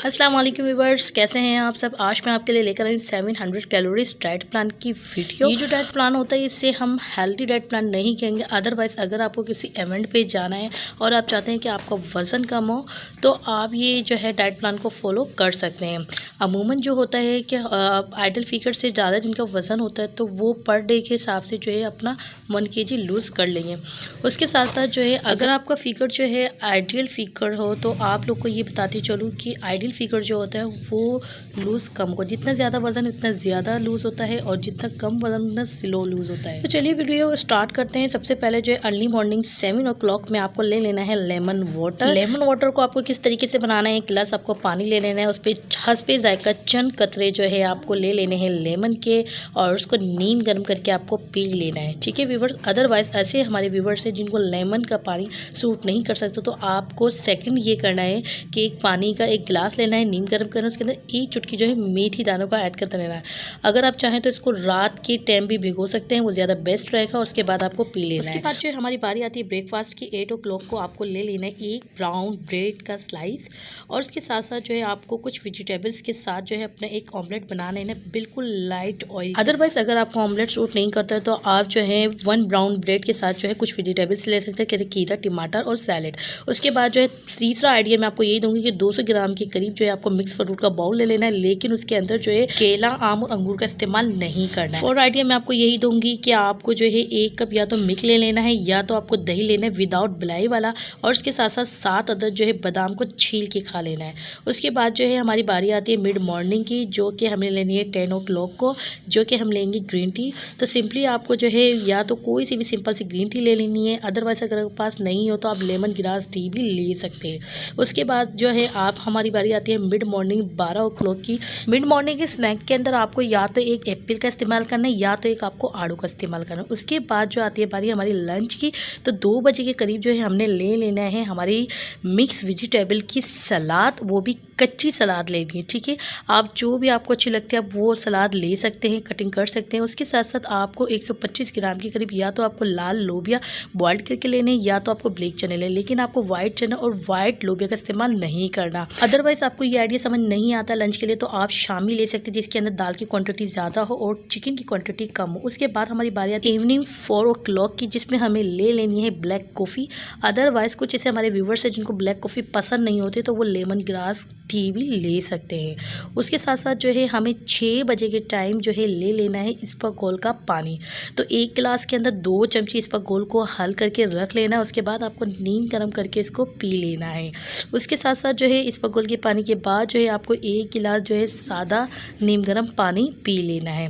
अस्सलाम वालेकुम व्यूअर्स, कैसे हैं आप सब। आज मैं आपके लिए लेकर आई हूँ 700 कैलोरीज डाइट प्लान की वीडियो। ये जो डाइट प्लान होता है इससे हम हेल्दी डाइट प्लान नहीं कहेंगे। अदरवाइज़ अगर आपको किसी इवेंट पे जाना है और आप चाहते हैं कि आपका वज़न कम हो तो आप ये जो है डाइट प्लान को फॉलो कर सकते हैं। अमूमन जो होता है कि आइडल फिगर से ज़्यादा जिनका वज़न होता है तो वो पर डे के हिसाब से जो है अपना 1 kg लूज़ कर लेंगे। उसके साथ साथ जो है अगर आपका फिगर जो है आइडियल फिगर हो तो आप लोग को ये बताती चलूँ कि आइडियल फिगर जो होता है वो लूज़ कम हो। जितना ज़्यादा वज़न उतना ज़्यादा लूज़ होता है और जितना कम वज़न उतना स्लो लूज़ होता है। तो चलिए वीडियो स्टार्ट करते हैं। सबसे पहले जो है अर्ली मॉर्निंग 7 o'clock में आपको ले लेना है लेमन वाटर। लेमन वाटर को आपको किस तरीके से बनाना है, एक गिलास आपको पानी ले लेना है, उस पर हस्बे जायका चंद कतरे जो है आपको ले लेने हैं लेमन के और उसको नीम गर्म करके आपको पी लेना है। ठीक है व्यूअर्स। अदरवाइज़ ऐसे हमारे व्यूअर्स हैं जिनको लेमन का पानी सूट नहीं कर सकते तो आपको सेकंड ये करना है कि एक पानी का एक गिलास लेना है, नीम गर्म करना है, उसके अंदर एक चुटकी जो है मेथी दानों का ऐड करते रहना है। अगर आप चाहें तो इसको रात के टाइम भी भिगो सकते हैं, वो ज़्यादा बेस्ट रहेगा। और उसके बाद आपको पी लेना है। उसके बाद जो है हमारी बारी आती है ब्रेकफास्ट की। 8 o'clock को आपको ले लेना है एक ब्राउन ब्रेड का स्लाइस और उसके साथ साथ जो है आपको कुछ वेजिटेबल्स के साथ जो है अपना एक ऑमलेट बना लेना है, बिल्कुल लाइट ऑयल। अदरवाइज अगर आपको ऑमलेट सूट नहीं करता है तो आप जो है 1 ब्राउन ब्रेड के साथ जो है कुछ वेजिटेबल्स ले सकते हैं, खीरा, टमाटर और सैलेड। उसके बाद जो है तीसरा आइडिया मैं आपको यही दूंगी कि 200 ग्राम के करीब जो है आपको मिक्स फ्रूट का बाउल ले लेना है, लेकिन उसके अंदर जो है केला, आम और अंगूर का इस्तेमाल नहीं करना है। और आइडिया मैं आपको यही दूंगी कि आपको जो है 1 कप या तो मिल्क ले लेना है या तो आपको दही लेना है विदाउट बिलाई वाला और उसके साथ साथ 7 अदद जो है बादाम को छील के खा लेना है। उसके बाद जो है हमारी बारी आती है मिड मॉर्निंग की, जो कि हमें लेनी है 10 o'clock को, जो कि हम लेंगे ग्रीन टी। तो सिंपली आपको जो है या तो कोई सी भी सिंपल सी ग्रीन टी ले लेनी है, अदरवाइज अगर आपके पास नहीं हो तो आप लेमन ग्रास टी भी ले सकते हैं। उसके बाद जो है आप हमारी बारी आती है मिड मॉर्निंग 12 o'clock की। मिड मॉर्निंग के स्नैक के अंदर आपको या तो एक एप्पल का इस्तेमाल करना है या तो एक आपको आड़ू का इस्तेमाल करना है। उसके बाद जो आती है बारी हमारी लंच की, तो 2 बजे के करीब जो है हमने ले लेना है हमारी मिक्स वेजिटेबल की सलाद, वो भी कच्ची सलाद लेनी है। ठीक है, आप जो भी आपको अच्छी लगती है आप वो सलाद ले सकते हैं, कटिंग कर सकते हैं। उसके साथ साथ आपको 125 ग्राम के करीब या तो आपको लाल लोबिया बॉइल्ड करके लेने या तो आपको ब्लैक चने लें, लेकिन आपको वाइट चना और वाइट लोबिया का इस्तेमाल नहीं करना। अदरवाइज आपको ये आइडिया समझ नहीं आता लंच के लिए तो आप शामी ले सकते हैं जिसके अंदर दाल की क्वांटिटी ज़्यादा हो और चिकन की क्वांटिटी कम हो। उसके बाद हमारी बारी आती है इवनिंग 4 o'clock की, जिसमें हमें ले लेनी है ब्लैक कॉफ़ी। अदरवाइज कुछ ऐसे हमारे व्यूवर्स हैं जिनको ब्लैक कॉफ़ी पसंद नहीं होती तो वो लेमन ग्रास टी भी ले सकते हैं। उसके साथ साथ जो है हमें 6 बजे के टाइम जो है ले लेना है इसबगोल का पानी। तो एक गिलास के अंदर 2 चमची इसबगोल को हल करके रख लेना है। उसके बाद आपको नीम गर्म करके इसको पी लेना है। उसके साथ साथ जो है इसबगोल के पानी के बाद जो है आपको 1 गिलास जो है सादा नीम गर्म पानी पी लेना है।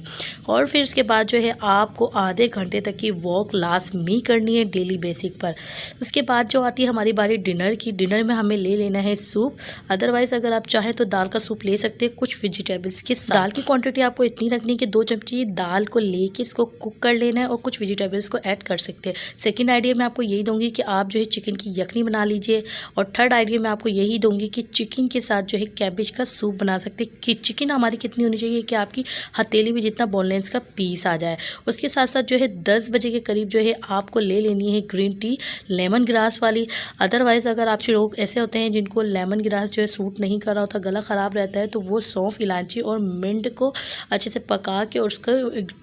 और फिर उसके बाद जो है आपको आधे घंटे तक की वॉक लाजमी करनी है डेली बेसिक पर। उसके बाद जो आती है हमारी बारी डिनर की। डिनर में हमें ले लेना है सूप। अदरवाइज़ अगर आप चाहें तो दाल का सूप ले सकते हैं कुछ वेजिटेबल्स के साथ। दाल की क्वांटिटी आपको इतनी रखनी है कि 2 चमची दाल को लेके इसको कुक कर लेना है और कुछ वेजिटेबल्स को ऐड कर सकते हैं। सेकंड आइडिया मैं आपको यही दूंगी कि आप जो है चिकन की यखनी बना लीजिए। और थर्ड आइडिया मैं आपको यही दूंगी कि चिकन के साथ जो है कैबेज का सूप बना सकते हैं। कि चिकन हमारी कितनी होनी चाहिए कि आपकी हथेली में जितना बोनलेस का पीस आ जाए। उसके साथ साथ जो है 10 बजे के करीब जो है आपको ले लेनी है ग्रीन टी लेमन ग्रास वाली। अदरवाइज़ अगर आप लोग ऐसे होते हैं जिनको लेमन ग्रास जो है सूट नहीं कर रहा होता, गला ख़राब रहता है, तो वो सौंफ, इलायची और मिंट को अच्छे से पका के और उसका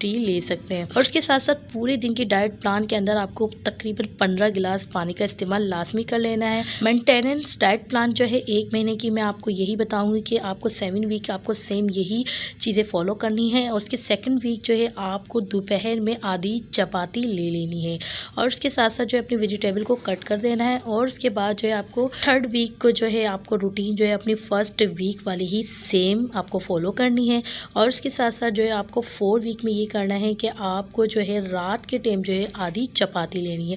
टी ले सकते हैं। और उसके साथ साथ पूरे दिन की डाइट प्लान के अंदर आपको तकरीबन 15 गिलास पानी का इस्तेमाल लाजमी कर लेना है। मेंटेनेंस डाइट प्लान जो है 1 महीने की मैं आपको यही बताऊंगी कि आपको 7 वीक आपको सेम यही चीज़ें फॉलो करनी है। और उसके सेकंड वीक जो है आपको दोपहर में आधी चपाती ले लेनी है और उसके साथ साथ जो है अपनी वेजिटेबल को कट कर देना है। और उसके बाद जो है आपको थर्ड वीक को जो है आपको रूटीन जो है अपनी फर्स्ट वीक वाली ही सेम आपको फॉलो करनी है। और उसके साथ साथ जो है आपको 4 वीक में ये करना है कि आपको जो है रात के टाइम जो है आधी चपाती लेनी है।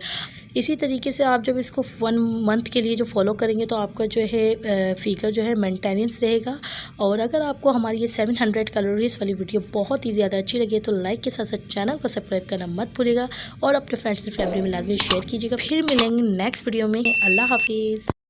इसी तरीके से आप जब इसको 1 मंथ के लिए जो फॉलो करेंगे तो आपका जो है फिगर जो है मेंटेनेंस रहेगा। और अगर आपको हमारी ये 700 कैलोरीज वाली वीडियो बहुत ही ज़्यादा अच्छी लगी तो लाइक के साथ साथ चैनल को सब्सक्राइब करना मत भूलिएगा और अपने फ्रेंड्स एंड फैमिली में लाजमी शेयर कीजिएगा। फिर मिलेंगे नेक्स्ट वीडियो में। अल्लाह हाफिज़।